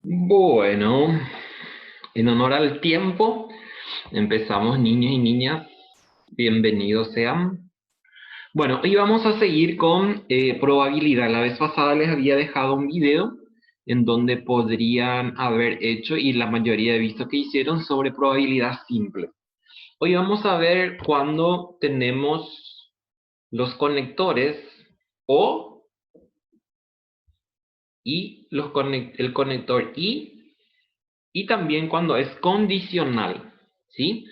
Bueno, en honor al tiempo, empezamos niños y niñas, bienvenidos sean. Bueno, hoy vamos a seguir con probabilidad. La vez pasada les había dejado un video en donde podrían haber hecho, y la mayoría he visto que hicieron, sobre probabilidad simple. Hoy vamos a ver cuando tenemos los conectores o y el conector y también cuando es condicional, ¿sí?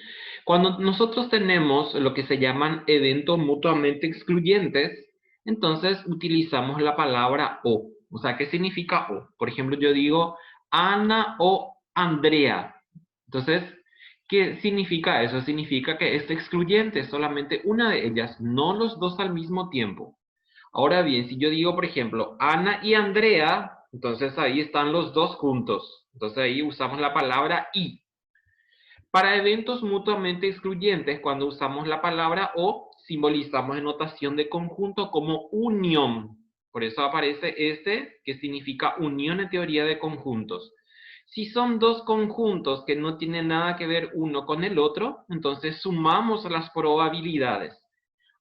Cuando nosotros tenemos lo que se llaman eventos mutuamente excluyentes, entonces utilizamos la palabra o. O sea, ¿qué significa o? Por ejemplo, yo digo Ana o Andrea. Entonces, ¿qué significa eso? Significa que es excluyente, solamente una de ellas, no los dos al mismo tiempo. Ahora bien, si yo digo, por ejemplo, Ana y Andrea, entonces ahí están los dos juntos. Entonces ahí usamos la palabra y. Para eventos mutuamente excluyentes, cuando usamos la palabra o, simbolizamos en notación de conjunto como unión. Por eso aparece este, que significa unión en teoría de conjuntos. Si son dos conjuntos que no tienen nada que ver uno con el otro, entonces sumamos las probabilidades.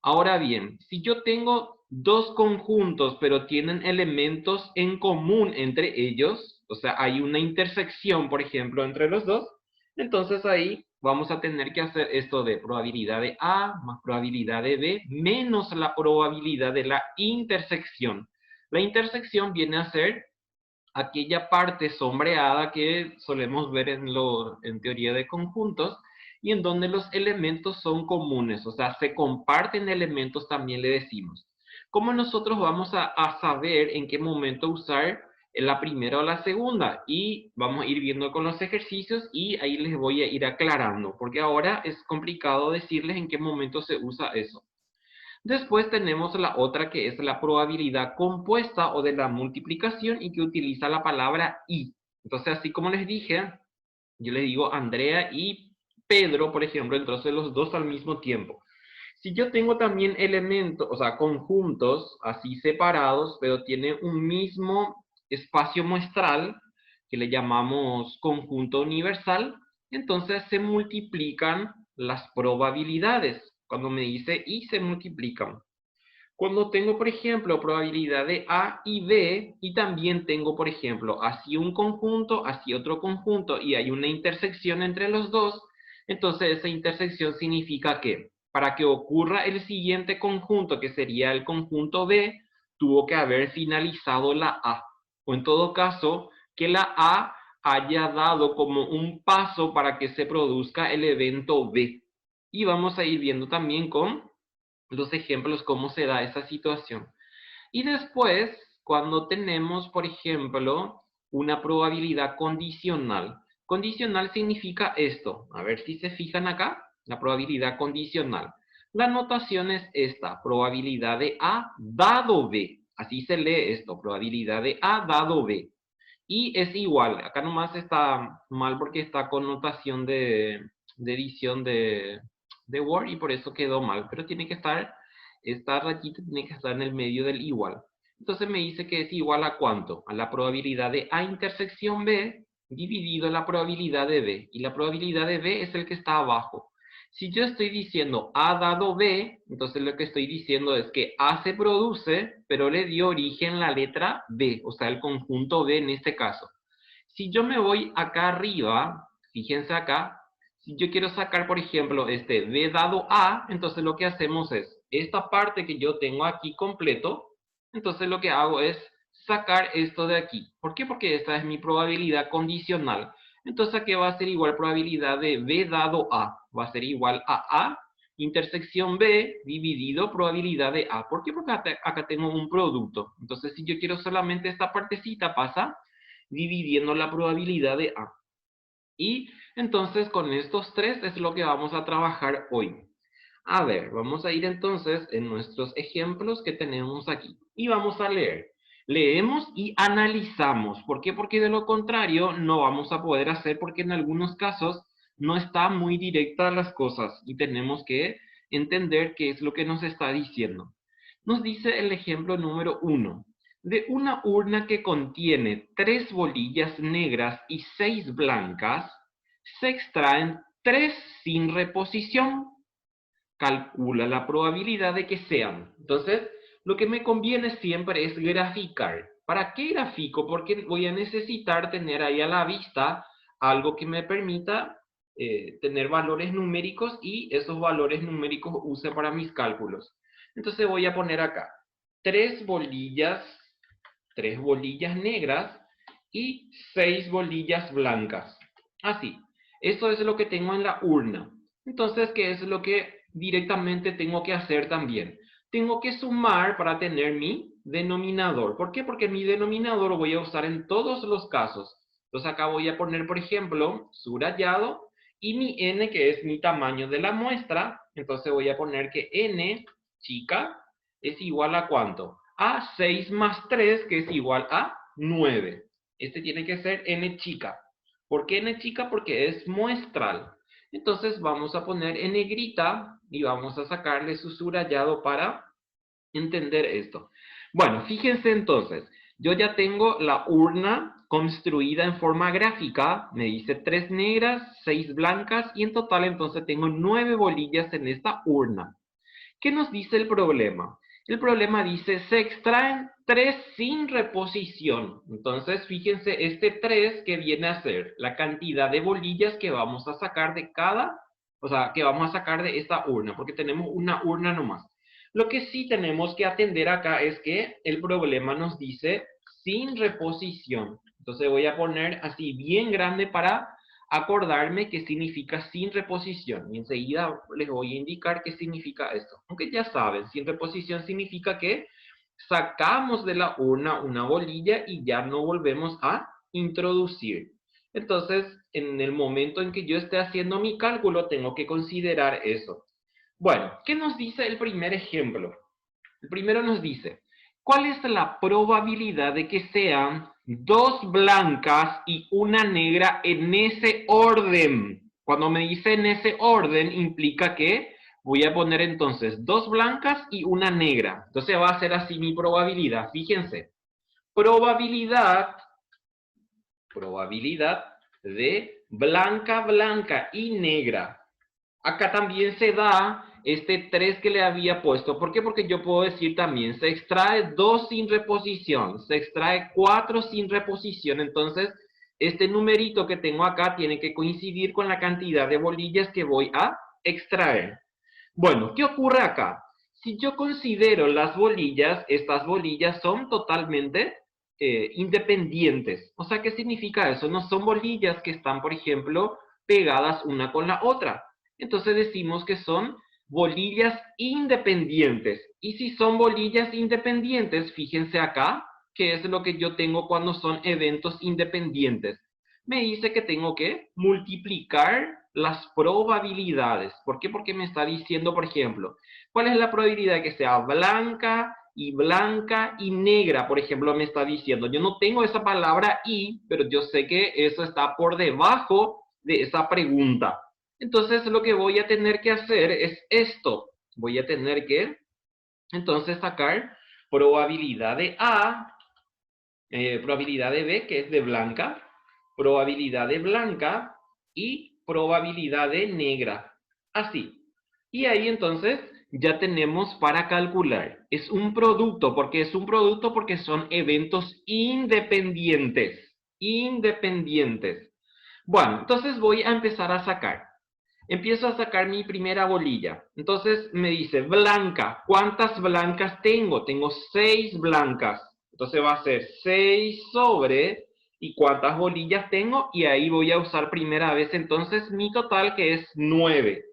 Ahora bien, si yo tengo dos conjuntos, pero tienen elementos en común entre ellos, o sea, hay una intersección, por ejemplo, entre los dos, entonces ahí vamos a tener que hacer esto de probabilidad de A más probabilidad de B menos la probabilidad de la intersección. La intersección viene a ser aquella parte sombreada que solemos ver en teoría de conjuntos y en donde los elementos son comunes, o sea, se comparten elementos también le decimos. ¿Cómo nosotros vamos a saber en qué momento usar la primera o la segunda? Y vamos a ir viendo con los ejercicios y ahí les voy a ir aclarando, porque ahora es complicado decirles en qué momento se usa eso. Después tenemos la otra que es la probabilidad compuesta o de la multiplicación y que utiliza la palabra y. Entonces, así como les dije, yo les digo Andrea y Pedro, por ejemplo, entonces los dos al mismo tiempo. Si yo tengo también elementos, o sea, conjuntos así separados, pero tienen un mismo espacio muestral, que le llamamos conjunto universal, entonces se multiplican las probabilidades. Cuando me dice y se multiplican. Cuando tengo, por ejemplo, probabilidad de A y B, y también tengo, por ejemplo, así un conjunto, así otro conjunto, y hay una intersección entre los dos, entonces esa intersección significa que para que ocurra el siguiente conjunto, que sería el conjunto B, tuvo que haber finalizado la A. O en todo caso, que la A haya dado como un paso para que se produzca el evento B. Y vamos a ir viendo también con los ejemplos, cómo se da esa situación. Y después, cuando tenemos, por ejemplo, una probabilidad condicional. Condicional significa esto. A ver si se fijan acá, la probabilidad condicional. La notación es esta, probabilidad de A dado B. Así se lee esto, probabilidad de A dado B. Y es igual, acá nomás está mal porque está con notación de edición de Word y por eso quedó mal, pero tiene que estar, esta rayita tiene que estar en el medio del igual. Entonces me dice que es igual a ¿cuánto? A la probabilidad de A intersección B dividido la probabilidad de B. Y la probabilidad de B es el que está abajo. Si yo estoy diciendo A dado B, entonces lo que estoy diciendo es que A se produce, pero le dio origen la letra B, o sea, el conjunto B en este caso. Si yo me voy acá arriba, fíjense acá, si yo quiero sacar, por ejemplo, este B dado A, entonces lo que hacemos es, esta parte que yo tengo aquí completo, entonces lo que hago es sacar esto de aquí. ¿Por qué? Porque esta es mi probabilidad condicional. Entonces aquí va a ser igual probabilidad de B dado A. Va a ser igual a A intersección B dividido probabilidad de A. ¿Por qué? Porque acá tengo un producto. Entonces si yo quiero solamente esta partecita pasa dividiendo la probabilidad de A. Y entonces con estos tres es lo que vamos a trabajar hoy. A ver, vamos a ir entonces en nuestros ejemplos que tenemos aquí. Y vamos a leer. Leemos y analizamos. ¿Por qué? Porque de lo contrario no vamos a poder hacer porque en algunos casos no está muy directa las cosas y tenemos que entender qué es lo que nos está diciendo. Nos dice el ejemplo número 1. De una urna que contiene 3 bolillas negras y 6 blancas, se extraen 3 sin reposición. Calcula la probabilidad de que sean. Entonces, lo que me conviene siempre es graficar. ¿Para qué grafico? Porque voy a necesitar tener ahí a la vista algo que me permita tener valores numéricos y esos valores numéricos use para mis cálculos. Entonces voy a poner acá 3 bolillas negras y 6 bolillas blancas. Así. Eso es lo que tengo en la urna. Entonces, ¿qué es lo que directamente tengo que hacer también? Tengo que sumar para tener mi denominador. ¿Por qué? Porque mi denominador lo voy a usar en todos los casos. Entonces acá voy a poner, por ejemplo, subrayado y mi n, que es mi tamaño de la muestra. Entonces voy a poner que n chica es igual a ¿cuánto? A 6 más 3, que es igual a 9. Este tiene que ser n chica. ¿Por qué n chica? Porque es muestral. Entonces vamos a poner en negrita y vamos a sacarle su subrayado para entender esto. Bueno, fíjense entonces, yo ya tengo la urna construida en forma gráfica, me dice 3 negras, 6 blancas y en total entonces tengo 9 bolillas en esta urna. ¿Qué nos dice el problema? El problema dice, se extraen 3 sin reposición. Entonces, fíjense, este 3 que viene a ser la cantidad de bolillas que vamos a sacar de que vamos a sacar de esta urna, porque tenemos una urna nomás. Lo que sí tenemos que atender acá es que el problema nos dice sin reposición. Entonces voy a poner así bien grande para acordarme qué significa sin reposición. Y enseguida les voy a indicar qué significa esto. Aunque ya saben, sin reposición significa que sacamos de la urna una bolilla y ya no volvemos a introducir. Entonces, en el momento en que yo esté haciendo mi cálculo, tengo que considerar eso. Bueno, ¿qué nos dice el primer ejemplo? El primero nos dice, ¿cuál es la probabilidad de que sean 2 blancas y una negra en ese orden? Cuando me dice en ese orden, implica que voy a poner entonces 2 blancas y una negra. Entonces va a ser así mi probabilidad. Fíjense, probabilidad de blanca, blanca y negra. Acá también se da este 3 que le había puesto. ¿Por qué? Porque yo puedo decir también, se extrae 2 sin reposición, se extrae 4 sin reposición. Entonces, este numerito que tengo acá tiene que coincidir con la cantidad de bolillas que voy a extraer. Bueno, ¿qué ocurre acá? Si yo considero las bolillas, estas bolillas son totalmente independientes. O sea, ¿qué significa eso? No son bolillas que están, por ejemplo, pegadas una con la otra. Entonces decimos que son bolillas independientes. Y si son bolillas independientes, fíjense acá, ¿qué es lo que yo tengo cuando son eventos independientes? Me dice que tengo que multiplicar las probabilidades. ¿Por qué? Porque me está diciendo, por ejemplo, ¿cuál es la probabilidad de que sea blanca y negra? Por ejemplo, me está diciendo, yo no tengo esa palabra y, pero yo sé que eso está por debajo de esa pregunta. Entonces, lo que voy a tener que hacer es esto. Voy a tener que, entonces, sacar probabilidad de A, probabilidad de B, que es de blanca, probabilidad de blanca y probabilidad de negra. Así. Y ahí entonces ya tenemos para calcular. Es un producto. ¿Por qué es un producto? Porque son eventos independientes. Independientes. Bueno, entonces voy a empezar a sacar. Empiezo a sacar mi primera bolilla. Entonces me dice blanca. ¿Cuántas blancas tengo? Tengo 6 blancas. Entonces va a ser 6 sobre, ¿y cuántas bolillas tengo? Y ahí voy a usar primera vez entonces mi total, que es 9.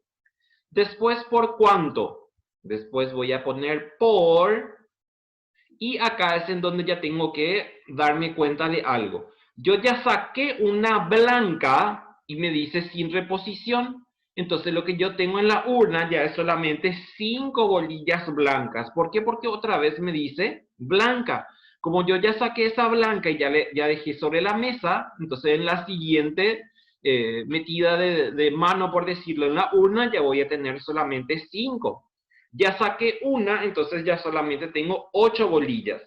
Después, ¿por cuánto? Después voy a poner por, y acá es en donde ya tengo que darme cuenta de algo. Yo ya saqué una blanca y me dice sin reposición. Entonces lo que yo tengo en la urna ya es solamente 5 bolillas blancas. ¿Por qué? Porque otra vez me dice blanca. Como yo ya saqué esa blanca y ya dejé sobre la mesa, entonces en la siguiente metida de mano, por decirlo, en la urna, ya voy a tener solamente 5. Ya saqué una, entonces ya solamente tengo 8 bolillas.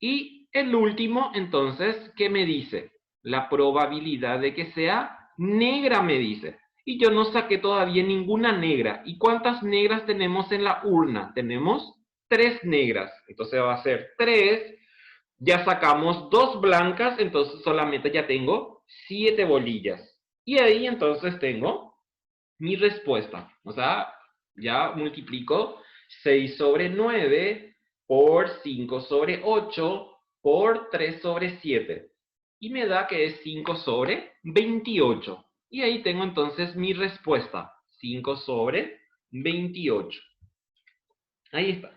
Y el último, entonces, ¿qué me dice? La probabilidad de que sea negra, me dice. Y yo no saqué todavía ninguna negra. ¿Y cuántas negras tenemos en la urna? Tenemos 3 negras. Entonces va a ser 3. Ya sacamos 2 blancas, entonces solamente ya tengo 7 bolillas. Y ahí entonces tengo mi respuesta. O sea, ya multiplico 6 sobre 9 por 5 sobre 8 por 3 sobre 7. Y me da que es 5 sobre 28. Y ahí tengo entonces mi respuesta. 5 sobre 28. Ahí está.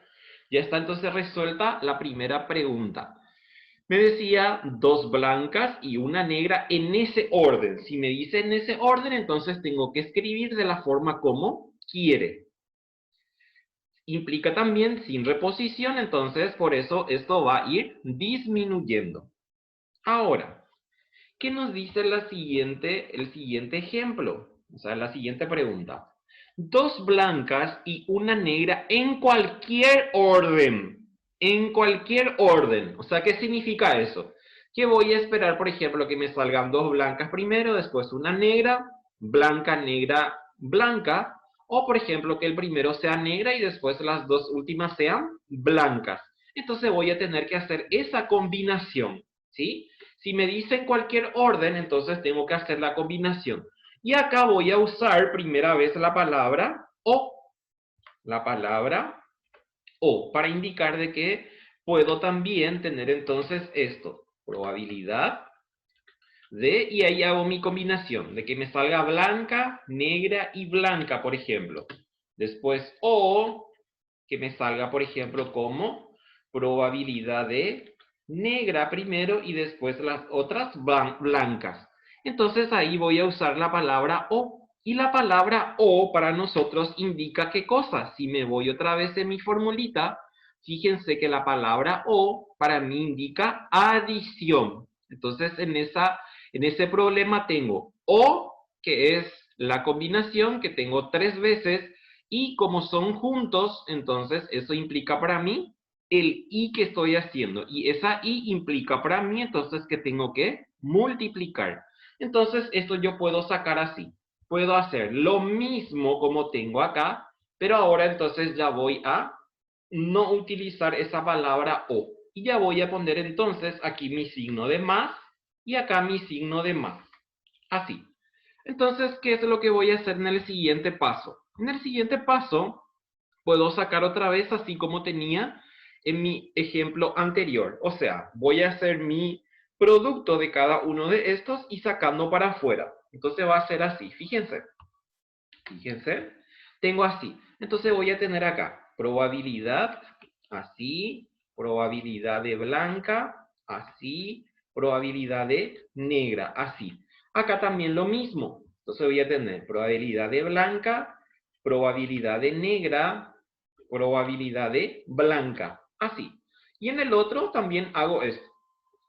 Ya está entonces resuelta la primera pregunta. Me decía 2 blancas y una negra en ese orden. Si me dice en ese orden, entonces tengo que escribir de la forma como quiere. Implica también sin reposición, entonces por eso esto va a ir disminuyendo. Ahora, ¿qué nos dice el siguiente ejemplo? O sea, la siguiente pregunta. 2 blancas y una negra en cualquier orden. En cualquier orden. O sea, ¿qué significa eso? Que voy a esperar, por ejemplo, que me salgan 2 blancas primero, después una negra, blanca, negra, blanca. O, por ejemplo, que el primero sea negra y después las 2 últimas sean blancas. Entonces voy a tener que hacer esa combinación, ¿sí? Si me dicen cualquier orden, entonces tengo que hacer la combinación. Y acá voy a usar primera vez la palabra o. La palabra o para indicar de que puedo también tener entonces esto. Probabilidad de, y ahí hago mi combinación, de que me salga blanca, negra y blanca, por ejemplo. Después o, que me salga, por ejemplo, como probabilidad de negra primero y después las otras blancas. Entonces ahí voy a usar la palabra o. Y la palabra o para nosotros indica qué cosa. Si me voy otra vez en mi formulita, fíjense que la palabra o para mí indica adición. Entonces en ese problema tengo o, que es la combinación que tengo 3 veces, y como son juntos, entonces eso implica para mí el y que estoy haciendo. Y esa y implica para mí entonces que tengo que multiplicar. Entonces esto yo puedo sacar así. Puedo hacer lo mismo como tengo acá, pero ahora entonces ya voy a no utilizar esa palabra o. Y ya voy a poner entonces aquí mi signo de más y acá mi signo de más. Así. Entonces, ¿qué es lo que voy a hacer en el siguiente paso? En el siguiente paso, puedo sacar otra vez así como tenía en mi ejemplo anterior. O sea, voy a hacer mi producto de cada uno de estos y sacando para afuera. Entonces va a ser así, fíjense. Fíjense, tengo así. Entonces voy a tener acá probabilidad, así, probabilidad de blanca, así, probabilidad de negra, así. Acá también lo mismo. Entonces voy a tener probabilidad de blanca, probabilidad de negra, probabilidad de blanca, así. Y en el otro también hago esto.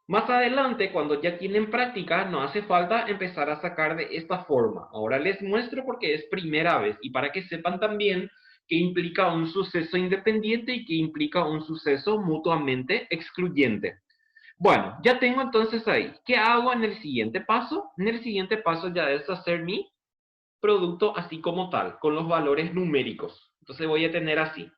Más adelante, cuando ya tienen práctica, no hace falta empezar a sacar de esta forma. Ahora les muestro porque es primera vez y para que sepan también que implica un suceso independiente y que implica un suceso mutuamente excluyente. Bueno, ya tengo entonces ahí. ¿Qué hago en el siguiente paso? En el siguiente paso ya es hacer mi producto así como tal, con los valores numéricos. Entonces voy a tener así.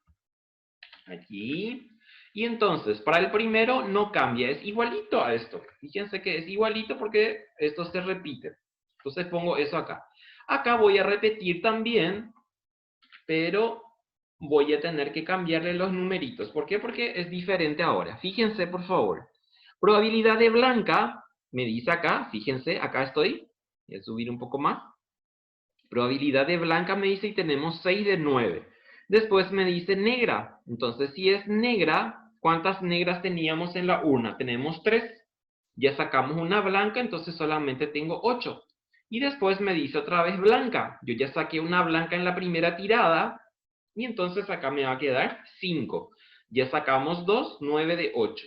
Aquí. Y entonces, para el primero no cambia, es igualito a esto. Fíjense que es igualito porque esto se repite. Entonces pongo eso acá. Acá voy a repetir también, pero voy a tener que cambiarle los numeritos. ¿Por qué? Porque es diferente ahora. Fíjense, por favor. Probabilidad de blanca, me dice acá, fíjense, acá estoy. Voy a subir un poco más. Probabilidad de blanca me dice y tenemos 6 de 9. Después me dice negra. Entonces, si es negra, ¿cuántas negras teníamos en la urna? Tenemos 3. Ya sacamos una blanca, entonces solamente tengo 8. Y después me dice otra vez blanca. Yo ya saqué una blanca en la primera tirada. Y entonces acá me va a quedar 5. Ya sacamos 2, 9 de 8.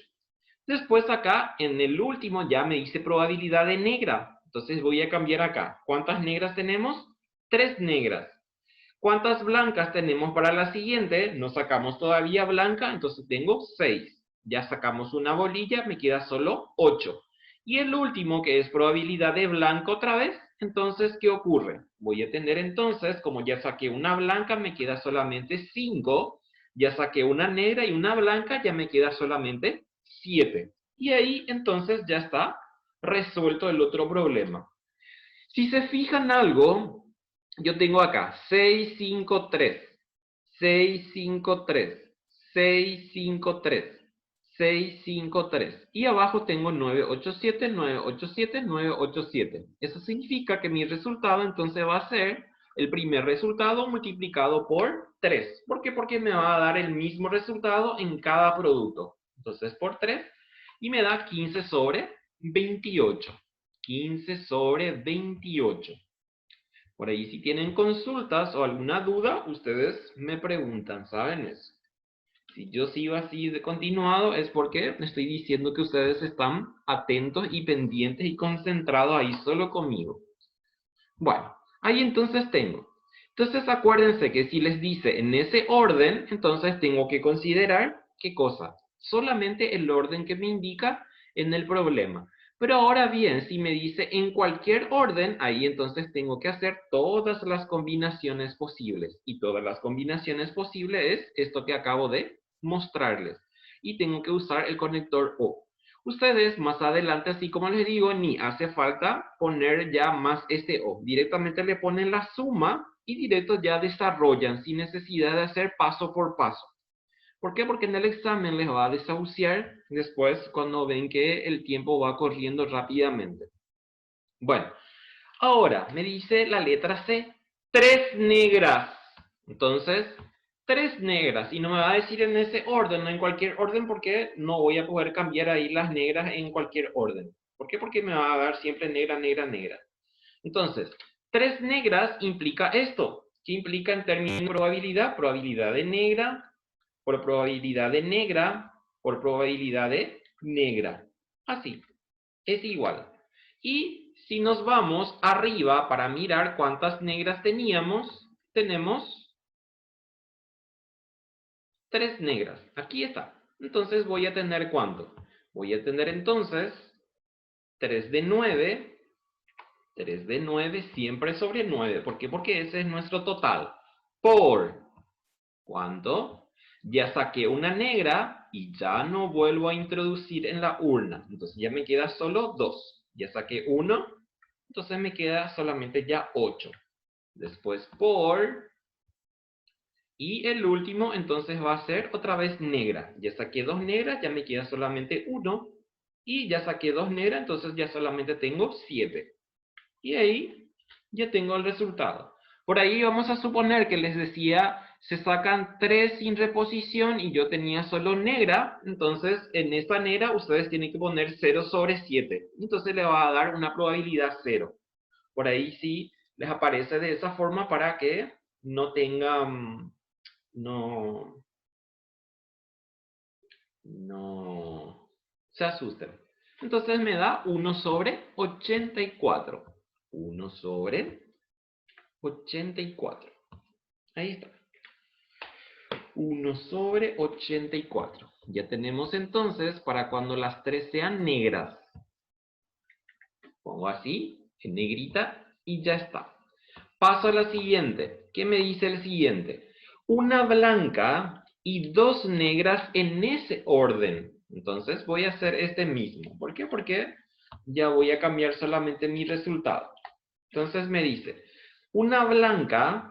Después acá, en el último, ya me dice probabilidad de negra. Entonces voy a cambiar acá. ¿Cuántas negras tenemos? 3 negras. ¿Cuántas blancas tenemos para la siguiente? No sacamos todavía blanca, entonces tengo 6. Ya sacamos una bolilla, me queda solo 8. Y el último, que es probabilidad de blanco otra vez, entonces, ¿qué ocurre? Voy a tener entonces, como ya saqué una blanca, me queda solamente 5. Ya saqué una negra y una blanca, ya me queda solamente 7. Y ahí entonces ya está resuelto el otro problema. Si se fijan algo, yo tengo acá 6, 5, 3, 6, 5, 3, 6, 5, 3, 6, 5, 3. Y abajo tengo 9, 8, 7, 9, 8, 7, 9, 8, 7. Eso significa que mi resultado entonces va a ser el primer resultado multiplicado por 3. ¿Por qué? Porque me va a dar el mismo resultado en cada producto. Entonces por 3 y me da 15 sobre 28. 15 sobre 28. Por ahí si tienen consultas o alguna duda, ustedes me preguntan, ¿saben eso? Si yo sigo así de continuado es porque estoy diciendo que ustedes están atentos y pendientes y concentrados ahí solo conmigo. Bueno, ahí entonces tengo. Entonces acuérdense que si les dice en ese orden, entonces tengo que considerar, ¿qué cosa? Solamente el orden que me indica en el problema. Pero ahora bien, si me dice en cualquier orden, ahí entonces tengo que hacer todas las combinaciones posibles. Y todas las combinaciones posibles es esto que acabo de mostrarles. Y tengo que usar el conector O. Ustedes más adelante, así como les digo, ni hace falta poner ya más este O. Directamente le ponen la suma y directo ya desarrollan sin necesidad de hacer paso por paso. ¿Por qué? Porque en el examen les va a desahuciar después cuando ven que el tiempo va corriendo rápidamente. Bueno, ahora me dice la letra C, 3 negras. Entonces, 3 negras. Y no me va a decir en ese orden, no en cualquier orden, porque no voy a poder cambiar ahí las negras en cualquier orden. ¿Por qué? Porque me va a dar siempre negra, negra, negra. Entonces, 3 negras implica esto. ¿Qué implica en términos de probabilidad? Probabilidad de negra por probabilidad de negra por probabilidad de negra. Así, es igual. Y si nos vamos arriba para mirar cuántas negras teníamos, tenemos 3 negras. Aquí está. Entonces voy a tener ¿cuánto? Voy a tener entonces 3 de 9. 3 de 9 siempre sobre 9. ¿Por qué? Porque ese es nuestro total. Por ¿cuánto? Ya saqué una negra y ya no vuelvo a introducir en la urna. Entonces ya me queda solo 2. Ya saqué 1, entonces me queda solamente ya 8. Después por... Y el último entonces va a ser otra vez negra. Ya saqué 2 negras, ya me queda solamente 1. Y ya saqué 2 negras, entonces ya solamente tengo 7. Y ahí ya tengo el resultado. Por ahí vamos a suponer que les decía, se sacan 3 sin reposición y yo tenía solo negra, entonces en esta negra ustedes tienen que poner 0 sobre 7. Entonces le va a dar una probabilidad 0. Por ahí sí les aparece de esa forma para que no tengan, no se asusten. Entonces me da 1 sobre 84. 1 sobre 84. Ahí está. 1 sobre 84. Ya tenemos entonces para cuando las 3 sean negras. Pongo así, en negrita, y ya está. Paso a la siguiente. ¿Qué me dice el siguiente? Una blanca y 2 negras en ese orden. Entonces voy a hacer este mismo. ¿Por qué? Porque ya voy a cambiar solamente mi resultado. Entonces me dice, una blanca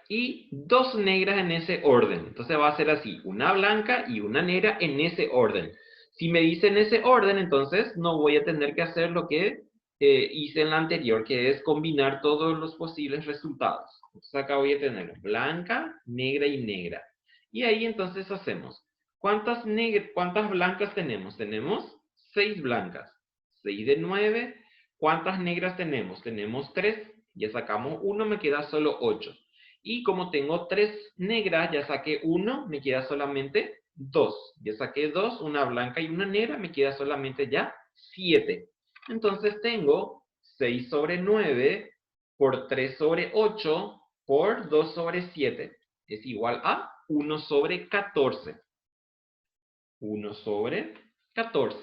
y 2 negras en ese orden. Entonces va a ser así, una blanca y una negra en ese orden. Si me dice en ese orden, entonces no voy a tener que hacer lo que hice en la anterior, que es combinar todos los posibles resultados. Entonces acá voy a tener blanca, negra y negra. Y ahí entonces hacemos, ¿cuántas blancas tenemos? Tenemos 6 blancas. 6 de 9. ¿Cuántas negras tenemos? Tenemos 3. Ya sacamos 1, me queda solo 8. Y como tengo 3 negras, ya saqué 1, me queda solamente 2. Ya saqué 2, una blanca y una negra, me queda solamente ya 7. Entonces tengo 6 sobre 9 por 3 sobre 8 por 2 sobre 7. Es igual a 1 sobre 14. 1 sobre 14.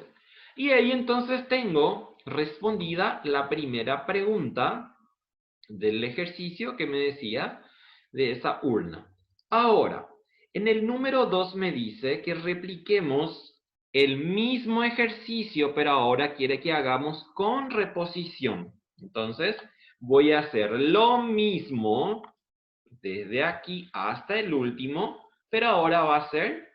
Y ahí entonces tengo respondida la primera pregunta del ejercicio que me decía de esa urna. Ahora, en el número 2 me dice que repliquemos el mismo ejercicio, pero ahora quiere que hagamos con reposición. Entonces, voy a hacer lo mismo desde aquí hasta el último, pero ahora va a ser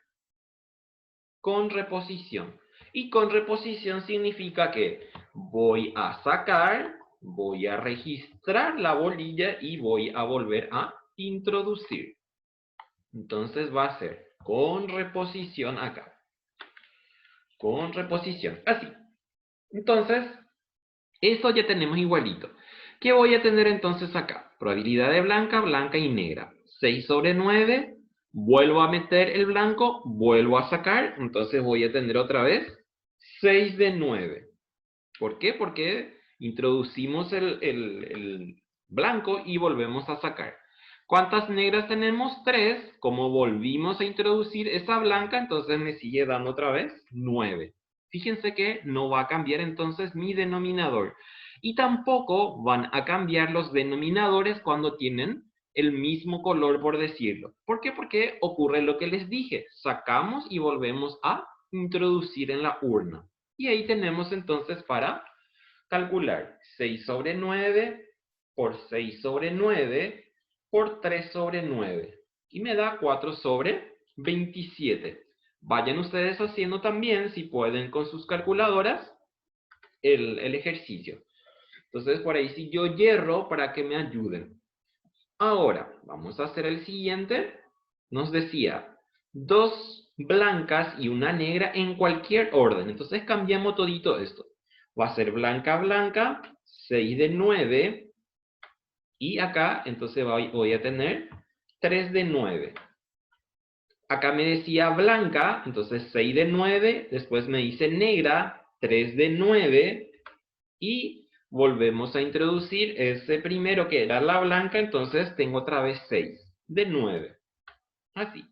con reposición. Y con reposición significa que voy a sacar, voy a registrar la bolilla y voy a volver a introducir. Entonces va a ser con reposición acá. Con reposición, así. Entonces, eso ya tenemos igualito. ¿Qué voy a tener entonces acá? Probabilidad de blanca, blanca y negra. 6 sobre 9. Vuelvo a meter el blanco, vuelvo a sacar. Entonces voy a tener otra vez 6 de 9. ¿Por qué? Porque introducimos el blanco y volvemos a sacar. ¿Cuántas negras tenemos? 3. Como volvimos a introducir esa blanca, entonces me sigue dando otra vez 9. Fíjense que no va a cambiar entonces mi denominador. Y tampoco van a cambiar los denominadores cuando tienen el mismo color, por decirlo. ¿Por qué? Porque ocurre lo que les dije. Sacamos y volvemos a introducir en la urna. Y ahí tenemos entonces para calcular 6 sobre 9 por 6 sobre 9 por 3 sobre 9. Y me da 4 sobre 27. Vayan ustedes haciendo también, si pueden, con sus calculadoras, el ejercicio. Entonces, por ahí sí yo hierro para que me ayuden. Ahora, vamos a hacer el siguiente. Nos decía, 2 blancas y una negra en cualquier orden. Entonces cambiamos todito esto. Va a ser blanca, blanca, 6 de 9. Y acá, entonces voy a tener 3 de 9. Acá me decía blanca, entonces 6 de 9. Después me dice negra, 3 de 9. Y volvemos a introducir ese primero que era la blanca, entonces tengo otra vez 6 de 9. Así.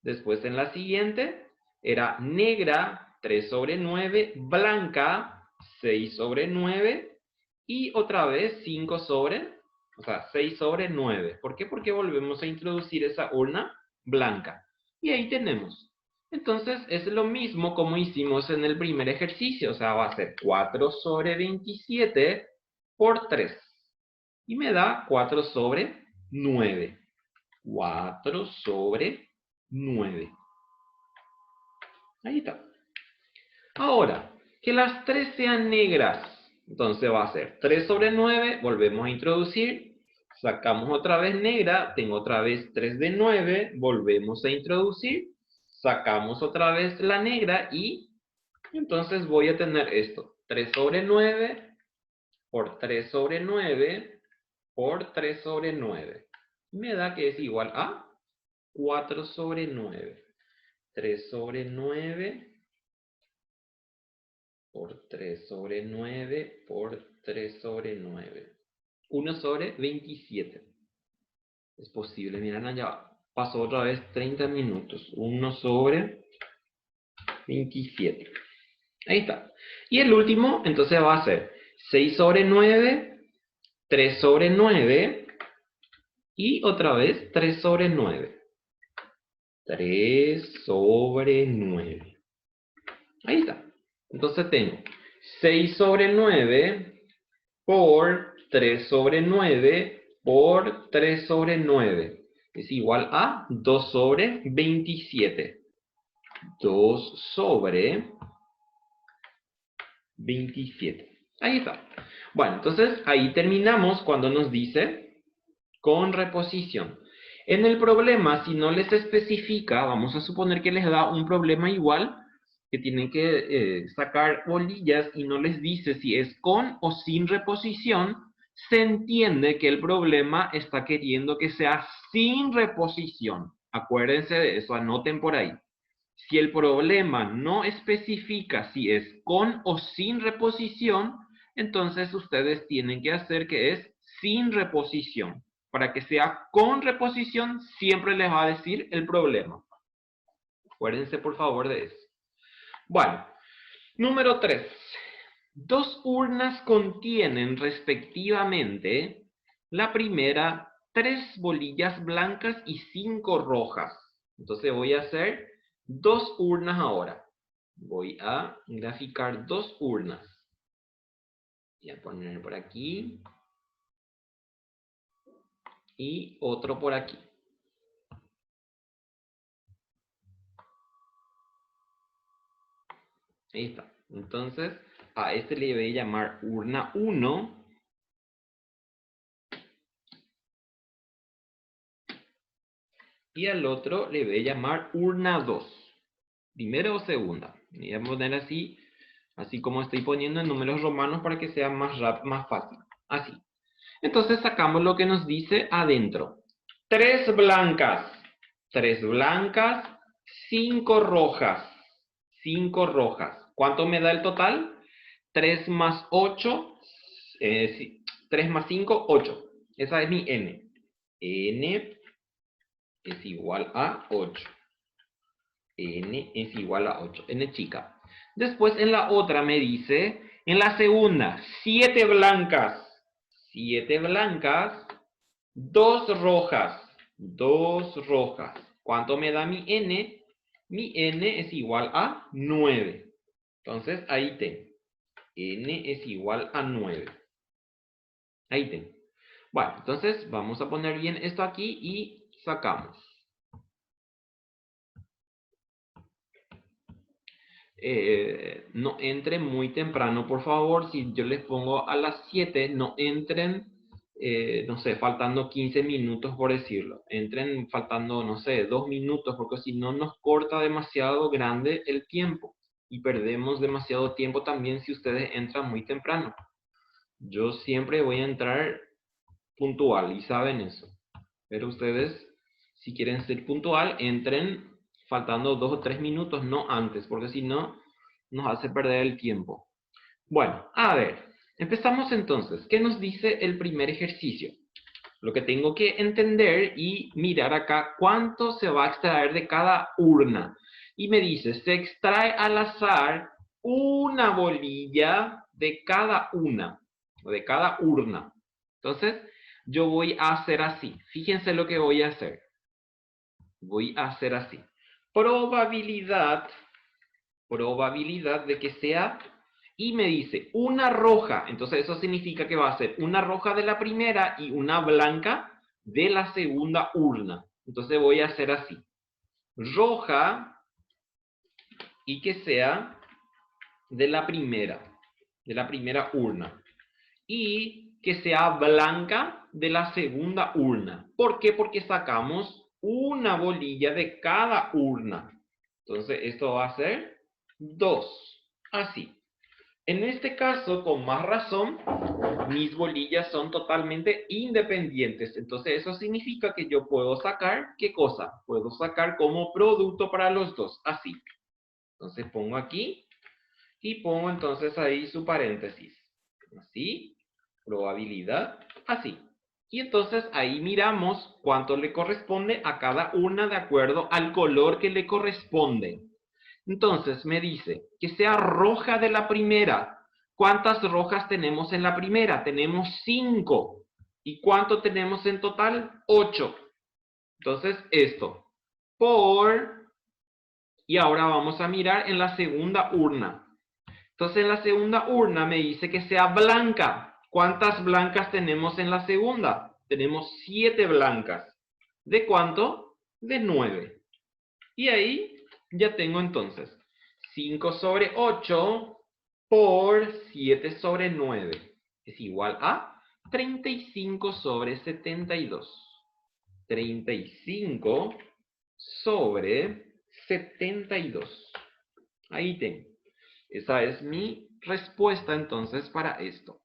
Después en la siguiente era negra, 3 sobre 9, blanca, 6 sobre 9, y otra vez 5 sobre, o sea, 6 sobre 9. ¿Por qué? Porque volvemos a introducir esa urna blanca. Y ahí tenemos. Entonces es lo mismo como hicimos en el primer ejercicio, o sea, va a ser 4 sobre 27 por 3. Y me da 4 sobre 9. 4 sobre 9. Ahí está. Ahora, que las 3 sean negras. Entonces va a ser 3 sobre 9, volvemos a introducir. Sacamos otra vez negra, tengo otra vez 3 de 9, volvemos a introducir. Sacamos otra vez la negra y entonces voy a tener esto. 3 sobre 9 por 3 sobre 9 por 3 sobre 9. Me da que es igual a 4 sobre 9. 3 sobre 9 por 3 sobre 9 por 3 sobre 9. 1 sobre 27. Es posible, miren, ya pasó otra vez 30 minutos. 1 sobre 27. Ahí está. Y el último, entonces va a ser 6 sobre 9, 3 sobre 9 y otra vez 3 sobre 9. 3 sobre 9. Ahí está. Entonces tengo 6 sobre 9 por 3 sobre 9 por 3 sobre 9. Es igual a 2 sobre 27. 2 sobre 27. Ahí está. Bueno, entonces ahí terminamos cuando nos dice con reposición. En el problema, si no les especifica, vamos a suponer que les da un problema igual, que tienen que sacar bolillas y no les dice si es con o sin reposición, se entiende que el problema está queriendo que sea sin reposición. Acuérdense de eso, anoten por ahí. Si el problema no especifica si es con o sin reposición, entonces ustedes tienen que hacer que es sin reposición. Para que sea con reposición, siempre les va a decir el problema. Acuérdense por favor de eso. Bueno, número 3. Dos urnas contienen respectivamente, la primera, 3 bolillas blancas y 5 rojas. Entonces voy a hacer 2 urnas ahora. Voy a graficar 2 urnas. Voy a poner por aquí. Y otro por aquí. Ahí está. Entonces, a este le voy a llamar urna 1. Y al otro le voy a llamar urna 2. Primera o segunda. Voy a poner así como estoy poniendo en números romanos para que sea más fácil. Así. Entonces sacamos lo que nos dice adentro. 3 blancas. 3 blancas. 5 rojas. 5 rojas. ¿Cuánto me da el total? 3 más 8. 3 más 5, 8. Esa es mi n. N es igual a 8. N es igual a 8. N chica. Después en la otra me dice, en la segunda, 7 blancas. 7 blancas. 2 rojas. 2 rojas. ¿Cuánto me da mi n? Mi n es igual a 9. Entonces ahí tengo. N es igual a 9. Ahí tengo. Bueno, entonces vamos a poner bien esto aquí y sacamos. No entren muy temprano, por favor. Si yo les pongo a las 7, no entren, no sé, faltando 15 minutos, por decirlo. Entren faltando, no sé, 2 minutos, porque si no nos corta demasiado grande el tiempo. Y perdemos demasiado tiempo también si ustedes entran muy temprano. Yo siempre voy a entrar puntual y saben eso. Pero ustedes, si quieren ser puntual, entren faltando 2 o 3 minutos, no antes, porque si no, nos hace perder el tiempo. Bueno, a ver, empezamos entonces. ¿Qué nos dice el primer ejercicio? Lo que tengo que entender y mirar acá, ¿cuánto se va a extraer de cada urna? Y me dice, se extrae al azar una bolilla de cada una, o de cada urna. Entonces, yo voy a hacer así. Fíjense lo que voy a hacer. Voy a hacer así. Probabilidad de que sea, y me dice una roja. Entonces eso significa que va a ser una roja de la primera y una blanca de la segunda urna. Entonces voy a hacer así. Roja y que sea de la primera urna. Y que sea blanca de la segunda urna. ¿Por qué? Porque sacamos una bolilla de cada urna. Entonces esto va a ser 2. Así. En este caso, con más razón, mis bolillas son totalmente independientes. Entonces eso significa que yo puedo sacar, ¿qué cosa? Puedo sacar como producto para los dos. Así. Entonces pongo aquí y pongo entonces ahí su paréntesis. Así. Probabilidad, así. Y entonces ahí miramos cuánto le corresponde a cada una de acuerdo al color que le corresponde. Entonces me dice que sea roja de la primera. ¿Cuántas rojas tenemos en la primera? Tenemos 5. ¿Y cuánto tenemos en total? 8. Entonces esto. Y ahora vamos a mirar en la segunda urna. Entonces en la segunda urna me dice que sea blanca. ¿Cuántas blancas tenemos en la segunda? Tenemos 7 blancas. ¿De cuánto? De 9. Y ahí ya tengo entonces 5 sobre 8 por 7 sobre 9. Es igual a 35 sobre 72. 35 sobre 72. Ahí tengo. Esa es mi respuesta entonces para esto.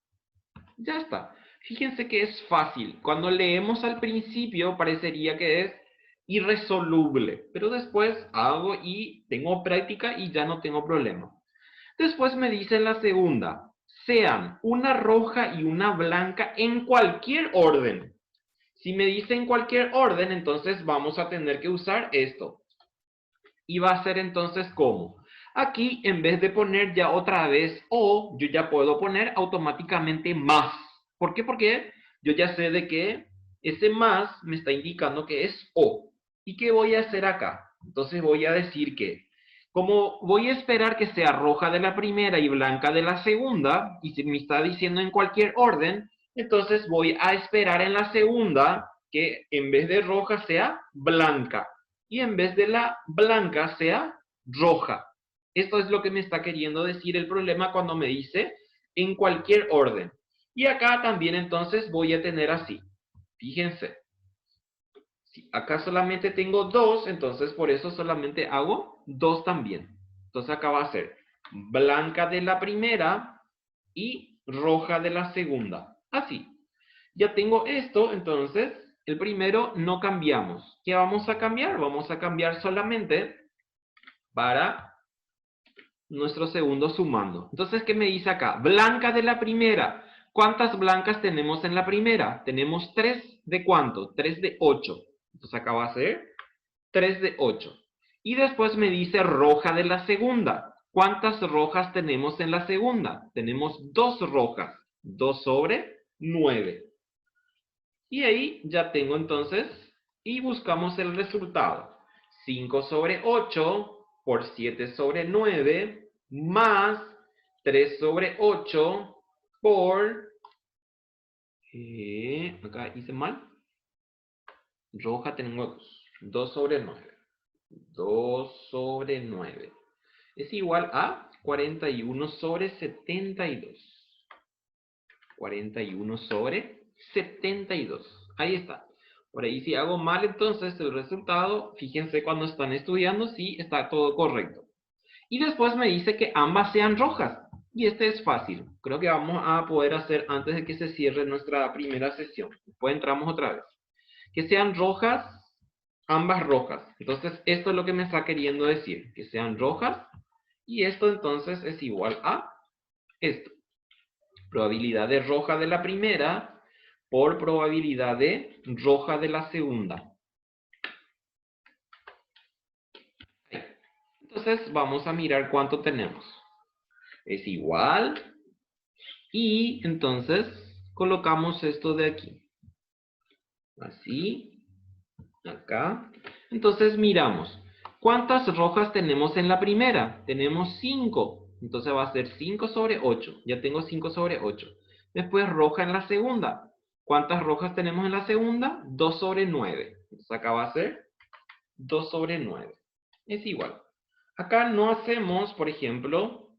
Ya está. Fíjense que es fácil. Cuando leemos al principio parecería que es irresoluble, pero después hago y tengo práctica y ya no tengo problema. Después me dice la segunda, sean una roja y una blanca en cualquier orden. Si me dice en cualquier orden, entonces vamos a tener que usar esto. Y va a ser entonces ¿cómo? Aquí, en vez de poner ya otra vez O, yo ya puedo poner automáticamente más. ¿Por qué? Porque yo ya sé de que ese más me está indicando que es O. ¿Y qué voy a hacer acá? Entonces voy a decir que, como voy a esperar que sea roja de la primera y blanca de la segunda, y si me está diciendo en cualquier orden, entonces voy a esperar en la segunda que en vez de roja sea blanca. Y en vez de la blanca sea roja. Esto es lo que me está queriendo decir el problema cuando me dice en cualquier orden. Y acá también entonces voy a tener así. Fíjense. Si acá solamente tengo 2, entonces por eso solamente hago 2 también. Entonces acá va a ser blanca de la primera y roja de la segunda. Así. Ya tengo esto, entonces el primero no cambiamos. ¿Qué vamos a cambiar? Vamos a cambiar solamente para nuestro segundo sumando. Entonces, ¿qué me dice acá? Blanca de la primera. ¿Cuántas blancas tenemos en la primera? Tenemos 3 de ¿cuánto? 3 de 8. Entonces acá va a ser 3 de 8. Y después me dice roja de la segunda. ¿Cuántas rojas tenemos en la segunda? Tenemos 2 rojas. 2 sobre 9. Y ahí ya tengo entonces, y buscamos el resultado. 5 sobre 8 por 7 sobre 9 más 3 sobre 8 por... acá hice mal. Roja tengo 2 sobre 9. 2 sobre 9. Es igual a 41 sobre 72. 41 sobre 72. Ahí está. Por ahí si hago mal entonces el resultado, fíjense cuando están estudiando si está todo correcto. Y después me dice que ambas sean rojas. Y este es fácil. Creo que vamos a poder hacer antes de que se cierre nuestra primera sesión. Después entramos otra vez. Que sean rojas, ambas rojas. Entonces esto es lo que me está queriendo decir. Que sean rojas. Y esto entonces es igual a esto. Probabilidad de roja de la primera por probabilidad de roja de la segunda. Entonces vamos a mirar cuánto tenemos. Es igual. Y entonces colocamos esto de aquí. Así. Acá. Entonces miramos. ¿Cuántas rojas tenemos en la primera? Tenemos 5. Entonces va a ser 5 sobre 8. Ya tengo 5 sobre 8. Después roja en la segunda. ¿Cuántas rojas tenemos en la segunda? 2 sobre 9. Entonces acá va a ser 2 sobre 9. Es igual. Acá no hacemos, por ejemplo,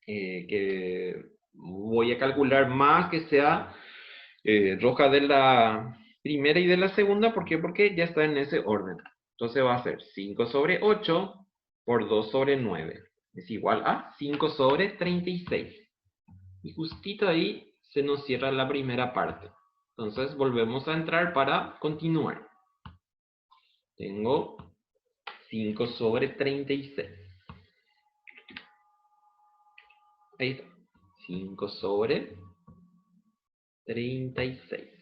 que voy a calcular más que sea roja de la primera y de la segunda. ¿Por qué? Porque ya está en ese orden. Entonces va a ser 5 sobre 8 por 2 sobre 9. Es igual a 5 sobre 36. Y justito ahí se nos cierra la primera parte. Entonces volvemos a entrar para continuar. Tengo 5 sobre 36. Ahí está. 5 sobre 36.